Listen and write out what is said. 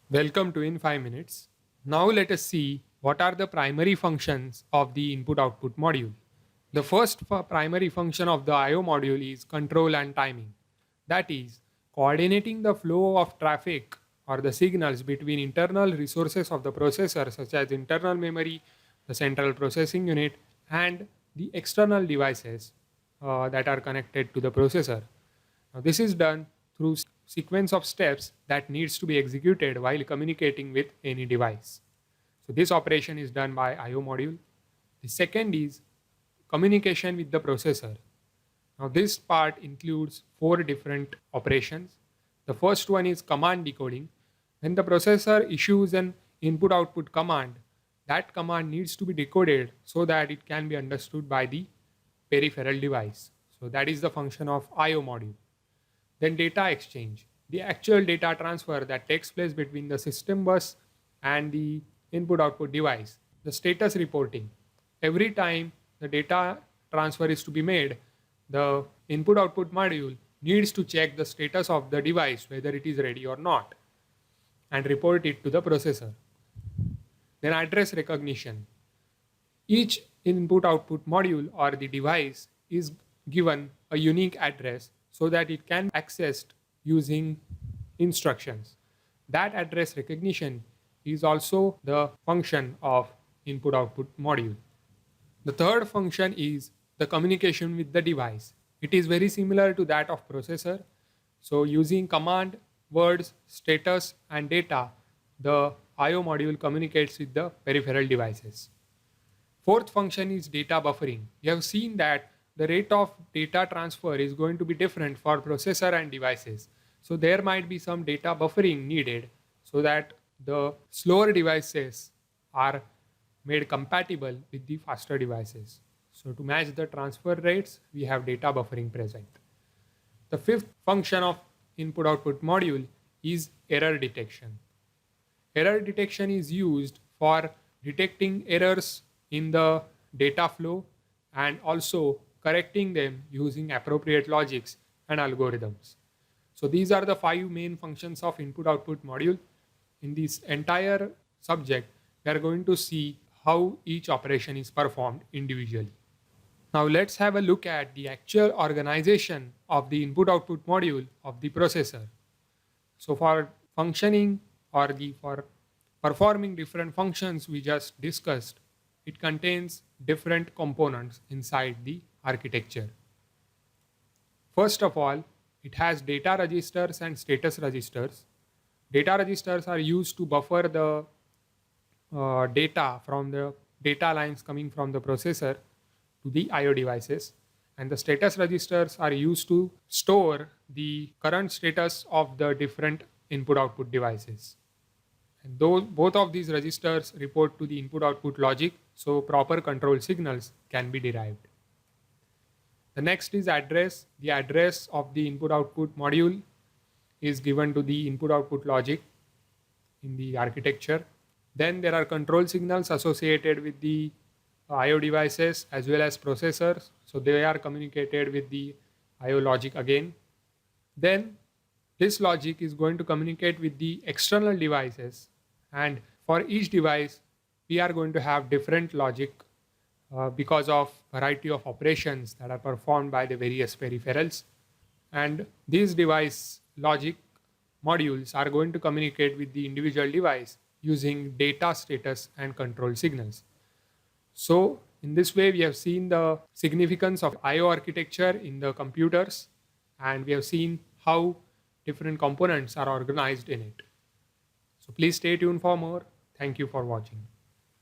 Welcome to In 5 Minutes. Now let us see what are the primary functions of the input-output module. The first primary function of the I/O module is control and timing. That is, coordinating the flow of traffic or the signals between internal resources of the processor such as internal memory, the central processing unit, and the external devices that are connected to the processor. Now, this is done through sequence of steps that needs to be executed while communicating with any device. So this operation is done by I/O module. The second is communication with the processor. Now this part includes four different operations. The first one is command decoding. When the processor issues an input output command, that command needs to be decoded so that it can be understood by the peripheral device. So that is the function of I/O module. Then data exchange, the actual data transfer that takes place between the system bus and the input output device. The status reporting, every time the data transfer is to be made, the input output module needs to check the status of the device whether it is ready or not and report it to the processor. Then address recognition, each input output module or the device is given a unique address so that it can be accessed using instructions. That address recognition is also the function of input output module. The third function is the communication with the device. It is very similar to that of processor. So using command, words, status and data, the I/O module communicates with the peripheral devices. Fourth function is data buffering. We have seen that the rate of data transfer is going to be different for processor and devices. So there might be some data buffering needed so that the slower devices are made compatible with the faster devices. So to match the transfer rates, we have data buffering present. The fifth function of input output module is error detection. Error detection is used for detecting errors in the data flow and also correcting them using appropriate logics and algorithms. So these are the five main functions of input output module. In this entire subject, we are going to see how each operation is performed individually. Now let's have a look at the actual organization of the input output module of the processor. So for functioning or for performing different functions we just discussed, it contains different components inside the architecture. First of all, it has data registers and status registers. Data registers are used to buffer the data from the data lines coming from the processor to the I/O devices, and the status registers are used to store the current status of the different input output devices. And both of these registers report to the input output logic, so proper control signals can be derived. The next is address. The address of the input output module is given to the input output logic in the architecture. Then there are control signals associated with the I/O devices as well as processors. So they are communicated with the I/O logic again. Then this logic is going to communicate with the external devices, and for each device we are going to have different logic because of variety of operations that are performed by the various peripherals. And these device logic modules are going to communicate with the individual device using data, status and control signals. So in this way we have seen the significance of I/O architecture in the computers, and we have seen how different components are organized in it. So please stay tuned for more. Thank you for watching.